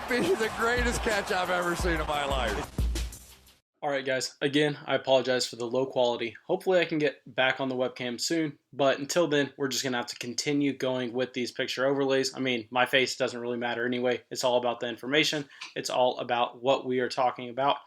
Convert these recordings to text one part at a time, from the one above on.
be the greatest catch I've ever seen in my life. Alright guys, again, I apologize for the low quality. Hopefully I can get back on the webcam soon, but until then, we're just going to have to continue going with these picture overlays. I mean, my face doesn't really matter anyway. It's all about the information. It's all about what we are talking about.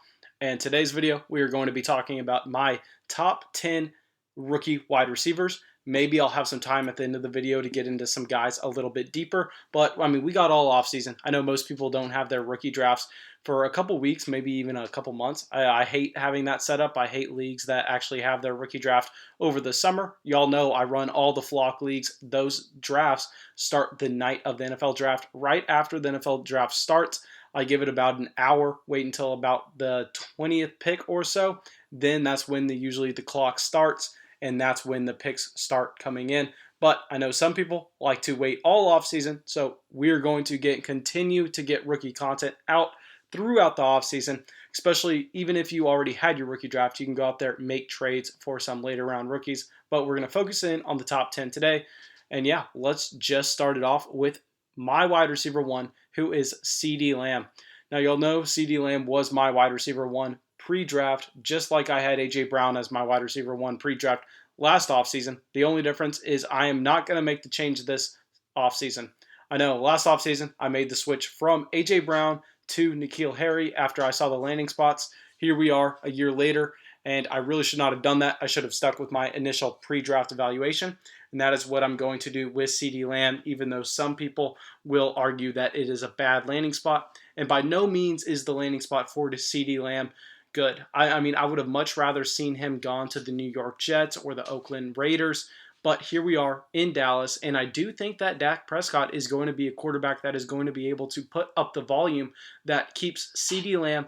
And today's video, we are going to be talking about my top 10 rookie wide receivers. Maybe I'll have some time at the end of the video to get into some guys a little bit deeper. But, I mean, we got all offseason. I know most people don't have their rookie drafts for a couple weeks, maybe even a couple months. I hate having that set up. I hate leagues that actually have their rookie draft over the summer. Y'all know I run all the flock leagues. Those drafts start the night of the NFL draft. Right after the NFL draft starts, I give it about an hour, wait until about the 20th pick or so. Then that's when usually the clock starts, and that's when the picks start coming in. But I know some people like to wait all offseason, so we're going to continue to get rookie content out throughout the offseason, especially even if you already had your rookie draft. You can go out there and make trades for some later round rookies. But we're going to focus in on the top 10 today. And yeah, let's just start it off with my wide receiver one, who is CeeDee Lamb. Now, you'll know CeeDee Lamb was my wide receiver one pre-draft, just like I had A.J. Brown as my wide receiver one pre-draft last offseason. The only difference is I am not going to make the change this offseason. I know last offseason I made the switch from A.J. Brown to N'Keal Harry after I saw the landing spots. Here we are a year later, and I really should not have done that. I should have stuck with my initial pre-draft evaluation, and that is what I'm going to do with CeeDee Lamb, even though some people will argue that it is a bad landing spot. And by no means is the landing spot for CeeDee Lamb good. I mean, I would have much rather seen him gone to the New York Jets or the Oakland Raiders, but here we are in Dallas, and I do think that Dak Prescott is going to be a quarterback that is going to be able to put up the volume that keeps CeeDee Lamb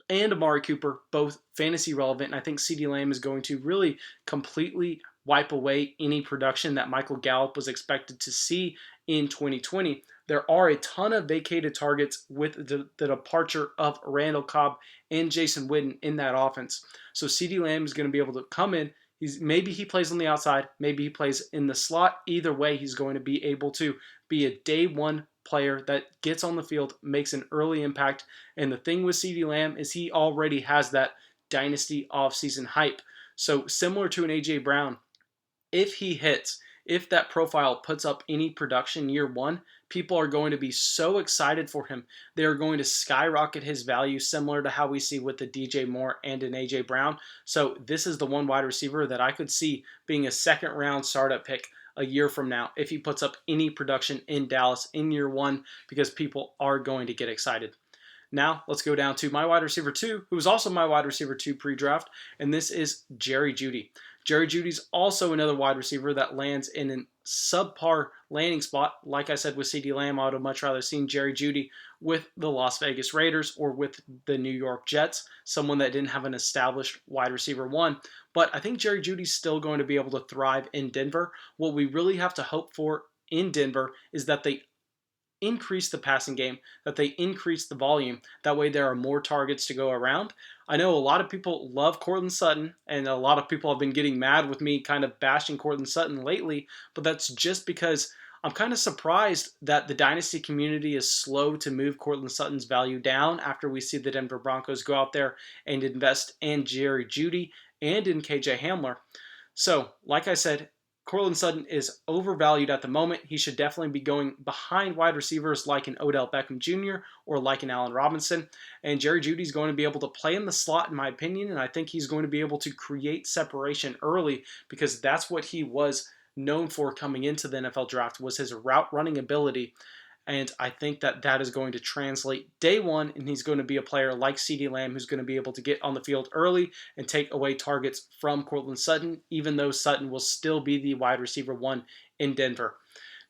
and Amari Cooper both fantasy relevant. And I think CeeDee Lamb is going to really completely wipe away any production that Michael Gallup was expected to see in 2020. There are a ton of vacated targets with the departure of Randall Cobb and Jason Witten in that offense. So CeeDee Lamb is going to be able to come in. Maybe he plays on the outside. Maybe he plays in the slot. Either way, he's going to be able to be a day one player that gets on the field, makes an early impact. And the thing with CeeDee Lamb is he already has that Dynasty offseason hype. So similar to an A.J. Brown, if he hits, if that profile puts up any production year one, people are going to be so excited for him. They're going to skyrocket his value, similar to how we see with the DJ Moore and an A.J. Brown. So this is the one wide receiver that I could see being a second round startup pick a year from now if he puts up any production in Dallas in year one, because people are going to get excited. Now, let's go down to my wide receiver two, who was also my wide receiver two pre-draft, and this is Jerry Judy. Jerry Judy's also another wide receiver that lands in a subpar landing spot. Like I said with CeeDee Lamb, I would have much rather seen Jerry Judy with the Las Vegas Raiders or with the New York Jets, someone that didn't have an established wide receiver one. But I think Jerry Judy's still going to be able to thrive in Denver. What we really have to hope for in Denver is that they increase the passing game, that they increase the volume. That way there are more targets to go around. I know a lot of people love Courtland Sutton, and a lot of people have been getting mad with me kind of bashing Courtland Sutton lately, but that's just because I'm kind of surprised that the Dynasty community is slow to move Courtland Sutton's value down after we see the Denver Broncos go out there and invest in Jerry Judy and in KJ Hamler. So, like I said, Courtland Sutton is overvalued at the moment. He should definitely be going behind wide receivers like an Odell Beckham Jr. or like an Allen Robinson. And Jerry Judy's going to be able to play in the slot, in my opinion, and I think he's going to be able to create separation early, because that's what he was known for coming into the NFL draft, was his route running ability. And I think that that is going to translate day one, and he's going to be a player like CeeDee Lamb who's going to be able to get on the field early and take away targets from Courtland Sutton, even though Sutton will still be the wide receiver one in Denver.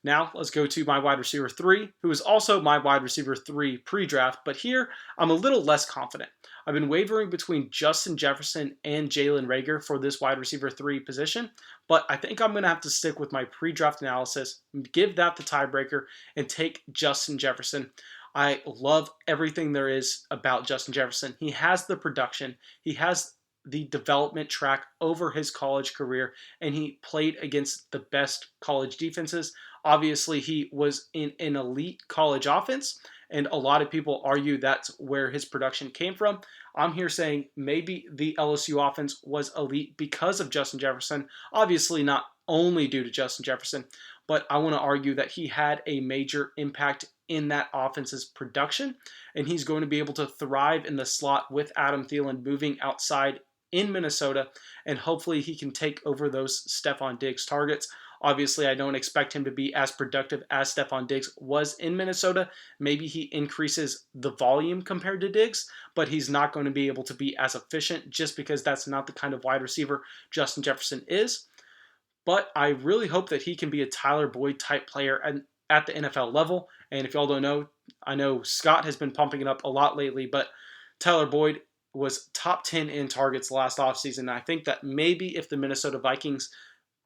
Now, let's go to my wide receiver 3, who is also my wide receiver 3 pre-draft, but here I'm a little less confident. I've been wavering between Justin Jefferson and Jalen Reagor for this wide receiver 3 position, but I think I'm going to have to stick with my pre-draft analysis, give that the tiebreaker, and take Justin Jefferson. I love everything there is about Justin Jefferson. He has the production, he has the development track over his college career, and he played against the best college defenses. Obviously, he was in an elite college offense, and a lot of people argue that's where his production came from. I'm here saying maybe the LSU offense was elite because of Justin Jefferson. Obviously not only due to Justin Jefferson, but I want to argue that he had a major impact in that offense's production, and he's going to be able to thrive in the slot with Adam Thielen moving outside in Minnesota, and hopefully he can take over those Stephon Diggs targets. Obviously, I don't expect him to be as productive as Stephon Diggs was in Minnesota. Maybe he increases the volume compared to Diggs, but he's not going to be able to be as efficient just because that's not the kind of wide receiver Justin Jefferson is. But I really hope that he can be a Tyler Boyd type player at the NFL level. And if y'all don't know, I know Scott has been pumping it up a lot lately, but Tyler Boyd was top 10 in targets last offseason. I think that maybe if the Minnesota Vikings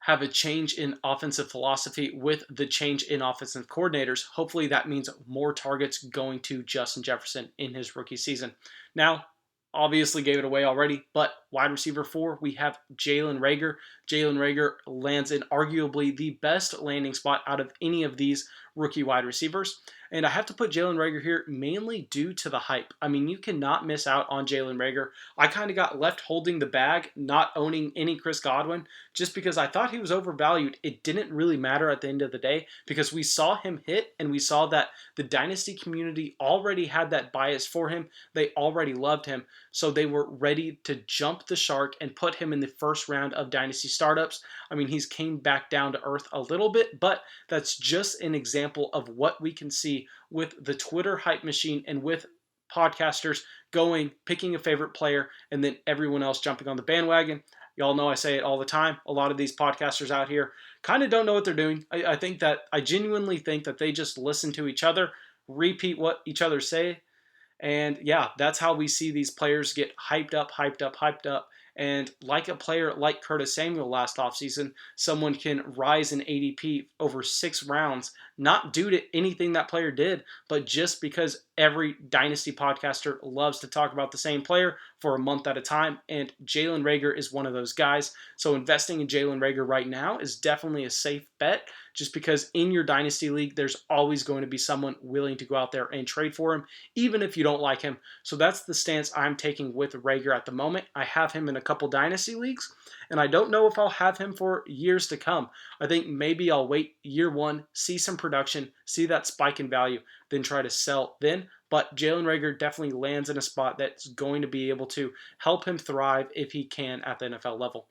have a change in offensive philosophy with the change in offensive coordinators, hopefully that means more targets going to Justin Jefferson in his rookie season. Now, obviously gave it away already, but wide receiver 4, we have Jalen Reagor. Jalen Reagor lands in arguably the best landing spot out of any of these rookie wide receivers. And I have to put Jalen Reagor here mainly due to the hype. I mean, you cannot miss out on Jalen Reagor. I kind of got left holding the bag, not owning any Chris Godwin, just because I thought he was overvalued. It didn't really matter at the end of the day because we saw him hit and we saw that the Dynasty community already had that bias for him. They already loved him. So they were ready to jump the shark and put him in the first round of Dynasty startups. I mean, he's came back down to earth a little bit, but that's just an example of what we can see with the Twitter hype machine and with podcasters picking a favorite player, and then everyone else jumping on the bandwagon. Y'all know I say it all the time. A lot of these podcasters out here kind of don't know what they're doing. I genuinely think that they just listen to each other, repeat what each other say, and yeah, that's how we see these players get hyped up. And like a player like Curtis Samuel last offseason, someone can rise in ADP over 6 rounds, not due to anything that player did, but just because every Dynasty podcaster loves to talk about the same player for a month at a time, and Jalen Reagor is one of those guys. So investing in Jalen Reagor right now is definitely a safe bet, just because in your Dynasty league, there's always going to be someone willing to go out there and trade for him, even if you don't like him. So that's the stance I'm taking with Reagor at the moment. I have him in a couple Dynasty leagues, and I don't know if I'll have him for years to come. I think maybe I'll wait year 1, see some production, see that spike in value, then try to sell then. But Jalen Reagor definitely lands in a spot that's going to be able to help him thrive if he can at the NFL level.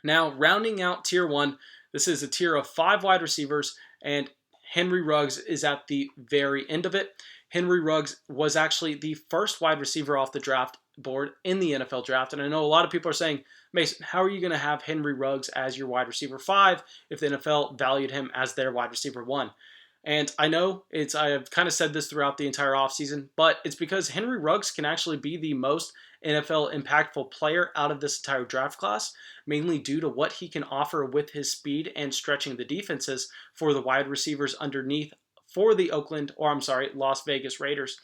Now, rounding out tier 1, this is a tier of 5 wide receivers, and Henry Ruggs is at the very end of it. Henry Ruggs was actually the first wide receiver off the draft board in the NFL draft, and I know a lot of people are saying, Mason, how are you going to have Henry Ruggs as your wide receiver 5 if the NFL valued him as their wide receiver 1? And I know I have kind of said this throughout the entire offseason, but it's because Henry Ruggs can actually be the most NFL impactful player out of this entire draft class, mainly due to what he can offer with his speed and stretching the defenses for the wide receivers underneath for the Las Vegas Raiders.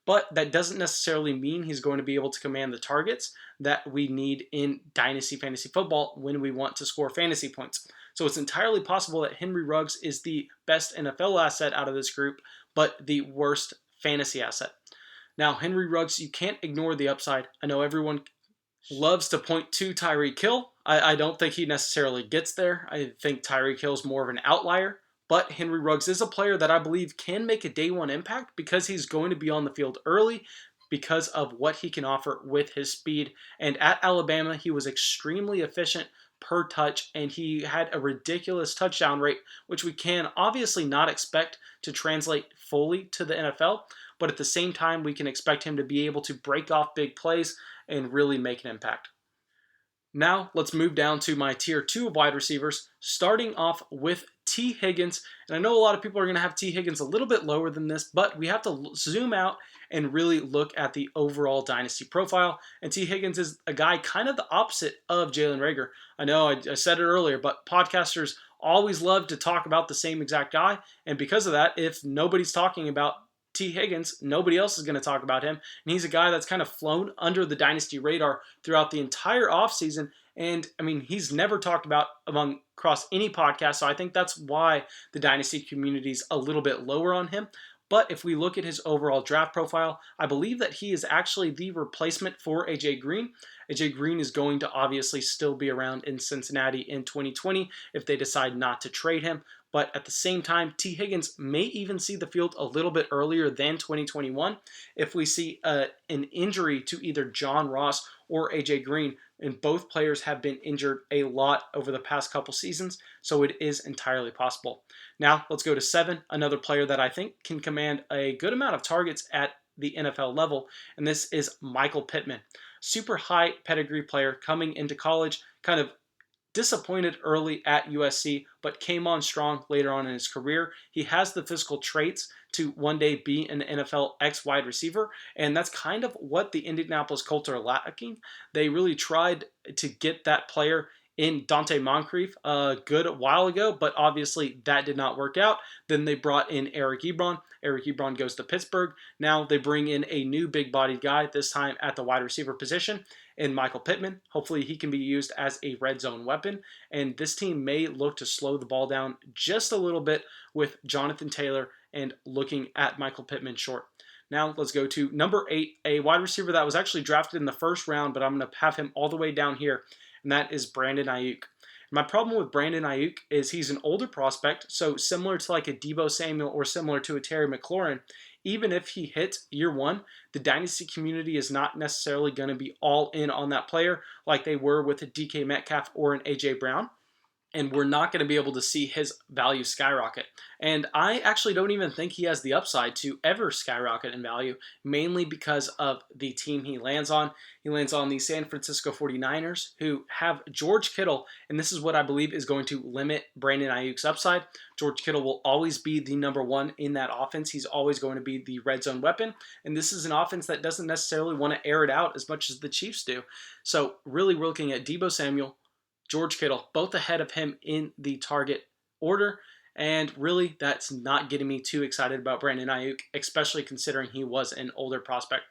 But that doesn't necessarily mean he's going to be able to command the targets that we need in Dynasty Fantasy Football when we want to score fantasy points. So it's entirely possible that Henry Ruggs is the best NFL asset out of this group, but the worst fantasy asset. Now, Henry Ruggs, you can't ignore the upside. I know everyone loves to point to Tyreek Hill. I don't think he necessarily gets there. I think Tyreek Hill's more of an outlier. But Henry Ruggs is a player that I believe can make a day one impact because he's going to be on the field early because of what he can offer with his speed. And at Alabama, he was extremely efficient per touch, and he had a ridiculous touchdown rate, which we can obviously not expect to translate fully to the NFL. But at the same time, we can expect him to be able to break off big plays and really make an impact. Now, let's move down to my tier 2 of wide receivers, starting off with T. Higgins. And I know a lot of people are going to have T. Higgins a little bit lower than this, but we have to zoom out and really look at the overall Dynasty profile. And T. Higgins is a guy kind of the opposite of Jalen Reagor. I know I said it earlier, but podcasters always love to talk about the same exact guy. And because of that, if nobody's talking about T. Higgins, nobody else is going to talk about him. And he's a guy that's kind of flown under the Dynasty radar throughout the entire offseason. And I mean, he's never talked about across any podcast. So I think that's why the Dynasty community is a little bit lower on him. But if we look at his overall draft profile, I believe that he is actually the replacement for AJ Green. AJ Green is going to obviously still be around in Cincinnati in 2020 if they decide not to trade him. But at the same time, T. Higgins may even see the field a little bit earlier than 2021 if we see an injury to either John Ross or AJ Green. And both players have been injured a lot over the past couple seasons, so it is entirely possible. Now, let's go to 7, another player that I think can command a good amount of targets at the NFL level, and this is Michael Pittman. Super high pedigree player coming into college, kind of disappointed early at USC, but came on strong later on in his career. He has the physical traits to one day be an NFL X wide receiver, and that's kind of what the Indianapolis Colts are lacking. They really tried to get that player in Dante Moncrief a good while ago, but obviously that did not work out. Then they brought in Eric Ebron. Eric Ebron goes to Pittsburgh. Now they bring in a new big-bodied guy, this time at the wide receiver position, in Michael Pittman. Hopefully he can be used as a red zone weapon, and this team may look to slow the ball down just a little bit with Jonathan Taylor and looking at Michael Pittman short. Now let's go to number 8, a wide receiver that was actually drafted in the first round, but I'm going to have him all the way down here, and that is Brandon Ayuk. My problem with Brandon Ayuk is he's an older prospect, so similar to like a Deebo Samuel or similar to a Terry McLaurin, even if he hits year one, the Dynasty community is not necessarily going to be all in on that player like they were with a DK Metcalf or an AJ Brown. And we're not going to be able to see his value skyrocket. And I actually don't even think he has the upside to ever skyrocket in value, mainly because of the team he lands on. He lands on the San Francisco 49ers, who have George Kittle, and this is what I believe is going to limit Brandon Ayuk's upside. George Kittle will always be the number one in that offense. He's always going to be the red zone weapon, and this is an offense that doesn't necessarily want to air it out as much as the Chiefs do. So really we're looking at Deebo Samuel, George Kittle, both ahead of him in the target order. And really, that's not getting me too excited about Brandon Ayuk, especially considering he was an older prospect.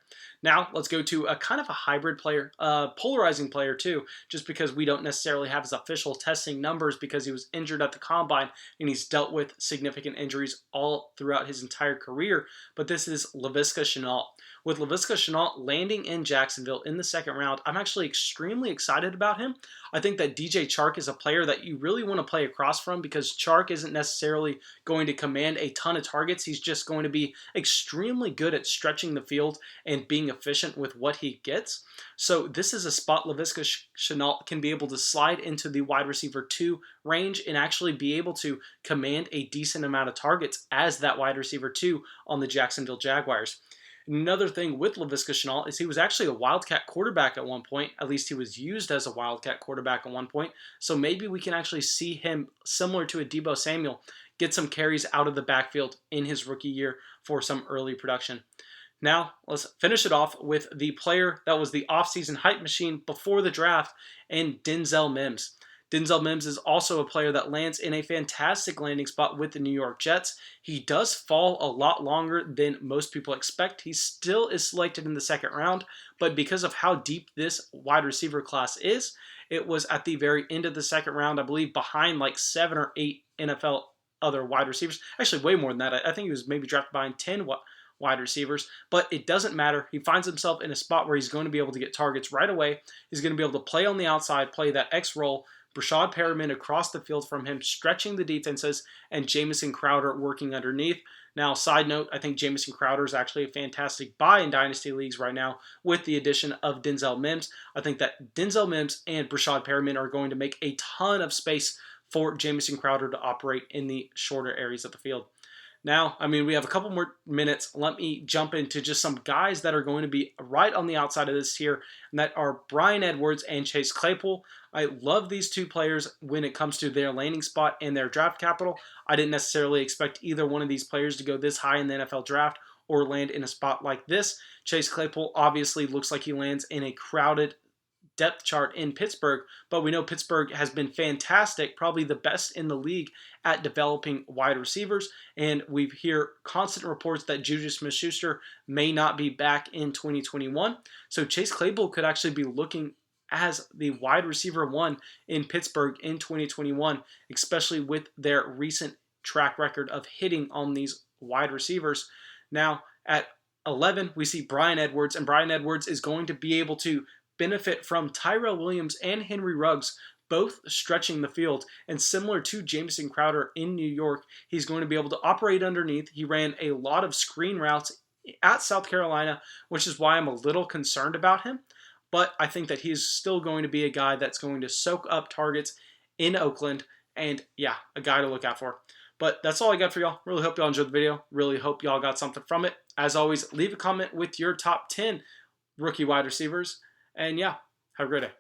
Now, let's go to a kind of a hybrid player, a polarizing player too, just because we don't necessarily have his official testing numbers because he was injured at the combine and he's dealt with significant injuries all throughout his entire career. But this is Visca Chennault. With Visca Chennault landing in Jacksonville in the second round, I'm actually extremely excited about him. I think that DJ Chark is a player that you really want to play across from because Chark isn't necessarily going to command a ton of targets. He's just going to be extremely good at stretching the field and being efficient with what he gets. So this is a spot Visca Chennault can be able to slide into the wide receiver 2 range and actually be able to command a decent amount of targets as that wide receiver 2 on the Jacksonville Jaguars. Another thing with Visca Chennault is he was actually a Wildcat quarterback at one point. At least he was used as a Wildcat quarterback at one point. So maybe we can actually see him, similar to a Deebo Samuel, get some carries out of the backfield in his rookie year for some early production. Now, let's finish it off with the player that was the offseason hype machine before the draft, and Denzel Mims. Denzel Mims is also a player that lands in a fantastic landing spot with the New York Jets. He does fall a lot longer than most people expect. He still is selected in the second round, but because of how deep this wide receiver class is, it was at the very end of the second round, I believe, behind like 7 or 8 NFL other wide receivers. Actually, way more than that. I think he was maybe drafted behind 10 wide receivers, but it doesn't matter. He finds himself in a spot where he's going to be able to get targets right away. He's going to be able to play on the outside, play that X role, Brashad Perriman across the field from him, stretching the defenses, and Jameson Crowder working underneath. Now, side note, I think Jameson Crowder is actually a fantastic buy in Dynasty leagues right now with the addition of Denzel Mims. I think that Denzel Mims and Brashad Perriman are going to make a ton of space for Jameson Crowder to operate in the shorter areas of the field. Now, we have a couple more minutes. Let me jump into just some guys that are going to be right on the outside of this here, and that are Bryan Edwards and Chase Claypool. I love these two players when it comes to their landing spot and their draft capital. I didn't necessarily expect either one of these players to go this high in the NFL draft or land in a spot like this. Chase Claypool obviously looks like he lands in a crowded depth chart in Pittsburgh, but we know Pittsburgh has been fantastic, probably the best in the league at developing wide receivers, and we hear constant reports that Juju Smith-Schuster may not be back in 2021, so Chase Claypool could actually be looking as the wide receiver 1 in Pittsburgh in 2021, especially with their recent track record of hitting on these wide receivers. Now, at 11, we see Bryan Edwards, and Bryan Edwards is going to be able to benefit from Tyrell Williams and Henry Ruggs both stretching the field. And similar to Jameson Crowder in New York, he's going to be able to operate underneath. He ran a lot of screen routes at South Carolina, which is why I'm a little concerned about him. But I think that he's still going to be a guy that's going to soak up targets in Oakland. And yeah, a guy to look out for. But that's all I got for y'all. Really hope y'all enjoyed the video. Really hope y'all got something from it. As always, leave a comment with your top 10 rookie wide receivers. And yeah, have a great day.